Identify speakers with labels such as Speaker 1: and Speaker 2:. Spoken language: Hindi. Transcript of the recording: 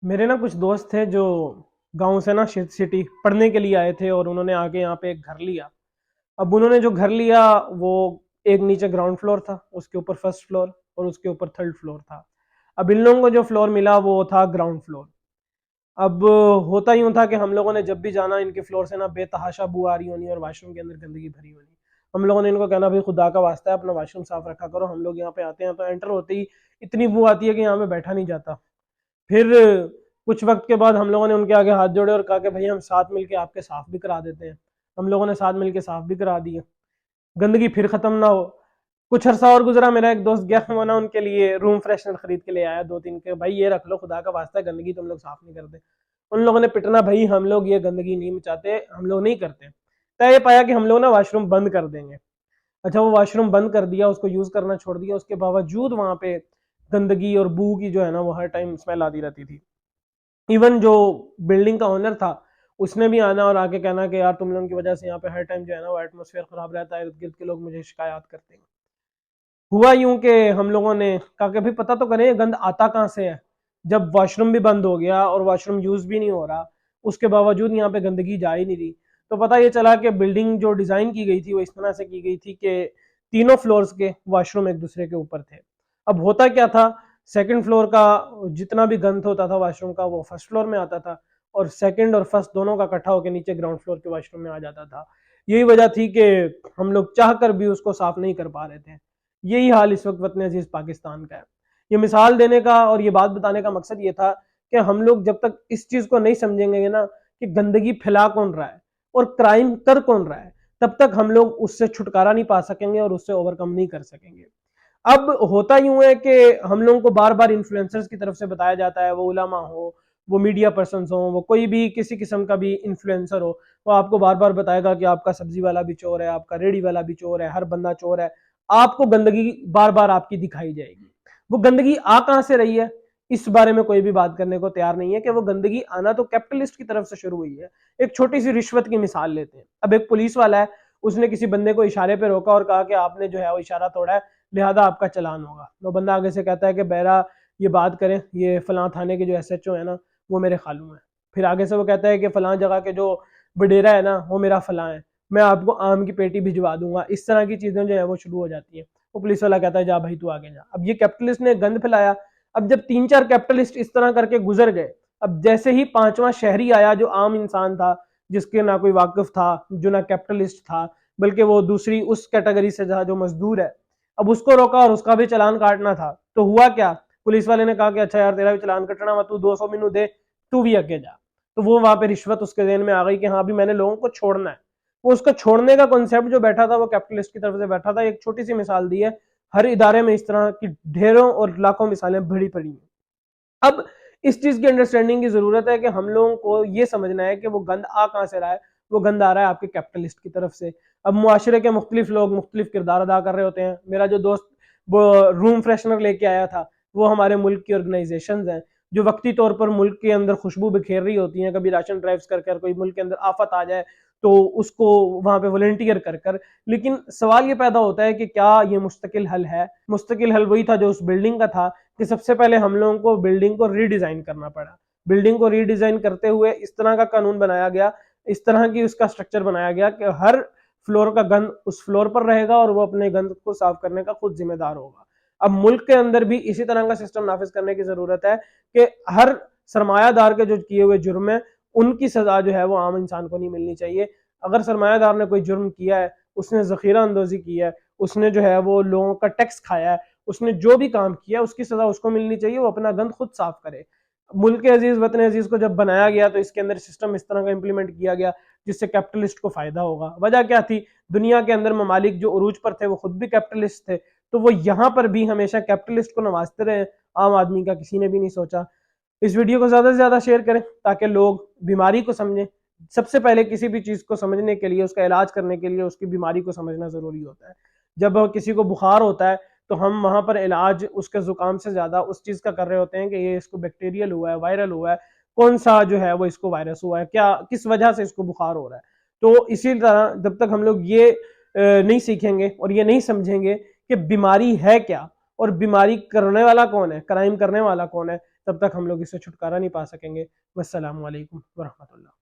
Speaker 1: मेरे ना कुछ दोस्त थे जो गांव से ना सिटी पढ़ने के लिए आए थे और उन्होंने आके यहाँ पे एक घर लिया। अब उन्होंने जो घर लिया वो एक नीचे ग्राउंड फ्लोर था, उसके ऊपर फर्स्ट फ्लोर और उसके ऊपर थर्ड फ्लोर था। अब इन लोगों को जो फ्लोर मिला वो था ग्राउंड फ्लोर। अब होता यूं था कि हम लोगों ने जब भी जाना इनके फ्लोर से ना बेतहाशा बू आ रही होनी और वॉशरूम के अंदर गंदगी भरी होनी। हम लोगों ने इनको कहना भाई खुदा का वास्ता है अपना वॉशरूम साफ रखा करो, हम लोग यहाँ पे आते हैं तो एंटर होते ही इतनी बू आती है कि यहाँ पे बैठा नहीं जाता। फिर कुछ वक्त के बाद हम लोगों ने उनके आगे हाथ जोड़े और कहा कि भाई हम साथ मिलके आपके साफ भी करा देते हैं। हम लोगों ने साथ मिलके साफ भी करा दिए, गंदगी फिर खत्म ना हो। कुछ अरसा और गुजरा, मेरा एक दोस्त गया, वो ना उनके लिए रूम फ्रेशनर खरीद के ले आया दो तीन के, भाई ये रख लो खुदा का वास्ता है, गंदगी तुम लोग साफ नहीं करते। उन लोगों ने पिटना, भाई हम लोग ये गंदगी नहीं मचाते, हम लोग नहीं करते। तय ये पाया कि हम लोग ना वॉशरूम बंद कर देंगे। अच्छा, वो वॉशरूम बंद कर दिया, उसको यूज करना छोड़ दिया, उसके बावजूद वहां पे गंदगी और बू की जो है ना वो हर टाइम स्मेल आती रहती थी। इवन जो बिल्डिंग का ओनर था उसने भी आना और आके कहना कि यार तुम लोगों की वजह से यहाँ पे हर टाइम जो है ना वो एटमोसफेयर खराब रहता है, इर्द गिर्द के लोग मुझे शिकायत करते हैं। हुआ यूं कि हम लोगों ने कहा कि भाई पता तो करें गंद आता कहाँ से है। जब वॉशरूम भी बंद हो गया और वॉशरूम यूज भी नहीं हो रहा, उसके बावजूद यहाँ पे गंदगी जा ही नहीं रही, तो पता ये चला कि बिल्डिंग जो डिजाइन की गई थी वो इस तरह से की गई थी कि तीनों फ्लोर्स के वॉशरूम एक दूसरे के ऊपर थे। अब होता क्या था, सेकंड फ्लोर का जितना भी गंद होता था वॉशरूम का वो फर्स्ट फ्लोर में आता था और सेकंड और फर्स्ट दोनों का इकट्ठा होकर नीचे ग्राउंड फ्लोर के वॉशरूम में आ जाता था। यही वजह थी कि हम लोग चाह कर भी उसको साफ नहीं कर पा रहे थे। यही हाल इस वक्त वतन अजीज पाकिस्तान का है। ये मिसाल देने का और ये बात बताने का मकसद ये था कि हम लोग जब तक इस चीज को नहीं समझेंगे ना कि गंदगी फैला कौन रहा है और क्राइम कर कौन रहा है, तब तक हम लोग उससे छुटकारा नहीं पा सकेंगे और उससे ओवरकम नहीं कर सकेंगे। अब होता यूं है कि हम लोगों को बार बार इन्फ्लुएंसर्स की तरफ से बताया जाता है, वो उलामा हो, वो मीडिया पर्सन हो, वो कोई भी किसी किस्म का भी इन्फ्लुएंसर हो, वो आपको बार बार बताएगा कि आपका सब्जी वाला भी चोर है, आपका रेडी वाला भी चोर है, हर बंदा चोर है। आपको गंदगी बार बार आपकी दिखाई जाएगी। वो गंदगी आ कहां से रही है इस बारे में कोई भी बात करने को तैयार नहीं है कि वो गंदगी आना तो कैपिटलिस्ट की तरफ से शुरू हुई है। एक छोटी सी रिश्वत की मिसाल लेते हैं। अब एक पुलिस वाला है, उसने किसी बंदे को इशारे पे रोका और कहा कि आपने जो है वो इशारा तोड़ा है, लिहाजा आपका चलान होगा। वो बंदा आगे से कहता है कि बहरा ये बात करें, ये फलां थाने के जो एसएचओ है ना वो मेरे खालू हैं। फिर आगे से वो कहता है कि फलां जगह के जो वडेरा है ना वो मेरा फलां है, मैं आपको आम की पेटी भिजवा दूंगा। इस तरह की चीजें जो है वो शुरू हो जाती है। वो पुलिस वाला कहता है जा भाई तू आगे जा। अब ये कैपिटलिस्ट ने गंद फैलाया। अब जब तीन चार कैपिटलिस्ट इस तरह करके गुजर गए, अब जैसे ही पांचवा शहरी आया जो आम इंसान था, जिसके ना कोई वाकिफ था, जो ना कैपिटलिस्ट था, बल्कि वो दूसरी उस कैटेगरी से था जो मजदूर है, अब उसको रोका और उसका भी चलान काटना था। तो हुआ क्या, पुलिस वाले ने कहा कि अच्छा यार तेरा भी चलान कटना हुआ, तू 200 मिनू दे, तू भी आगे जा। तो वो वहां पे रिश्वत उसके जेहन में आ गई कि हाँ भी मैंने लोगों को छोड़ना है। वो उसका छोड़ने का कॉन्सेप्ट जो बैठा था वो कैपिटलिस्ट की तरफ से बैठा था। एक छोटी सी मिसाल दी है, हर इदारे में इस तरह की ढेरों और लाखों मिसालें भरी पड़ी हैं। अब इस चीज की अंडरस्टैंडिंग की जरूरत है कि हम लोगों को ये समझना है कि वो गंद आ कहां से रहा है। वो गंद आ रहा है आपके कैपिटलिस्ट की तरफ से। अब मुआशरे के मुख्तलिफ लोग मुख्तलिफ किरदार अदा कर रहे होते हैं। मेरा जो दोस्त वो रूम फ्रेशनर लेके आया था, वो हमारे मुल्क की ऑर्गेनाइजेशन हैं जो वक्ती तौर पर मुल्क के अंदर खुशबू बिखेर रही होती हैं। कभी राशन ड्राइव्स कर कर, कोई मुल्क के अंदर आफत आ जाए तो उसको वहां पे वॉलंटियर कर कर। लेकिन सवाल ये पैदा होता है कि क्या ये मुस्तकिल हल है? मुस्तकिल हल वही था जो उस बिल्डिंग का था कि सबसे पहले हम लोगों को बिल्डिंग को रीडिजाइन करना पड़ा। बिल्डिंग को रीडिजाइन करते हुए इस तरह का कानून बनाया गया, इस तरह की उसका स्ट्रक्चर बनाया गया कि हर फ्लोर का गंद उस फ्लोर पर रहेगा और वो अपने गंद को साफ करने का खुद जिम्मेदार होगा। अब मुल्क के अंदर भी इसी तरह का सिस्टम नाफिज करने की जरूरत है कि हर सरमायादार के जो किए हुए जुर्म है उनकी सजा जो है वो आम इंसान को नहीं मिलनी चाहिए। अगर सरमायादार ने कोई जुर्म किया है, उसने जखीरा अंदोजी की है, उसने जो है वो लोगों का टैक्स खाया है, उसने जो भी काम किया उसकी सजा उसको मिलनी चाहिए। वो अपना गंद खुद साफ करे। मुल्क अजीज वतन अजीज को जब बनाया गया तो इसके अंदर सिस्टम इस तरह का इंप्लीमेंट किया गया जिससे कैपिटलिस्ट को फायदा होगा। वजह क्या थी, दुनिया के अंदर ममालिक जो उरूज पर थे वो खुद भी कैपिटलिस्ट थे, तो वो यहाँ पर भी हमेशा कैपिटलिस्ट को नवाजते रहे। आम आदमी का किसी ने भी नहीं सोचा। इस वीडियो को ज्यादा से ज्यादा शेयर करें ताकि लोग बीमारी को समझें। सबसे पहले किसी भी चीज को समझने के लिए, उसका इलाज करने के लिए उसकी बीमारी को समझना जरूरी होता है। जब किसी को बुखार होता है तो हम वहां पर इलाज उसके जुकाम से ज्यादा उस चीज का कर रहे होते हैं कि ये इसको बैक्टीरियल हुआ है, वायरल हुआ है, कौन सा जो है वो इसको वायरस हुआ है, क्या किस वजह से इसको बुखार हो रहा है। तो इसी तरह जब तक हम लोग ये नहीं सीखेंगे और ये नहीं समझेंगे कि बीमारी है क्या और बीमारी करने वाला कौन है, क्राइम करने वाला कौन है, तब तक हम लोग इससे छुटकारा नहीं पा सकेंगे। वस्सलामु अलैकुम वरहमतुल्लाह।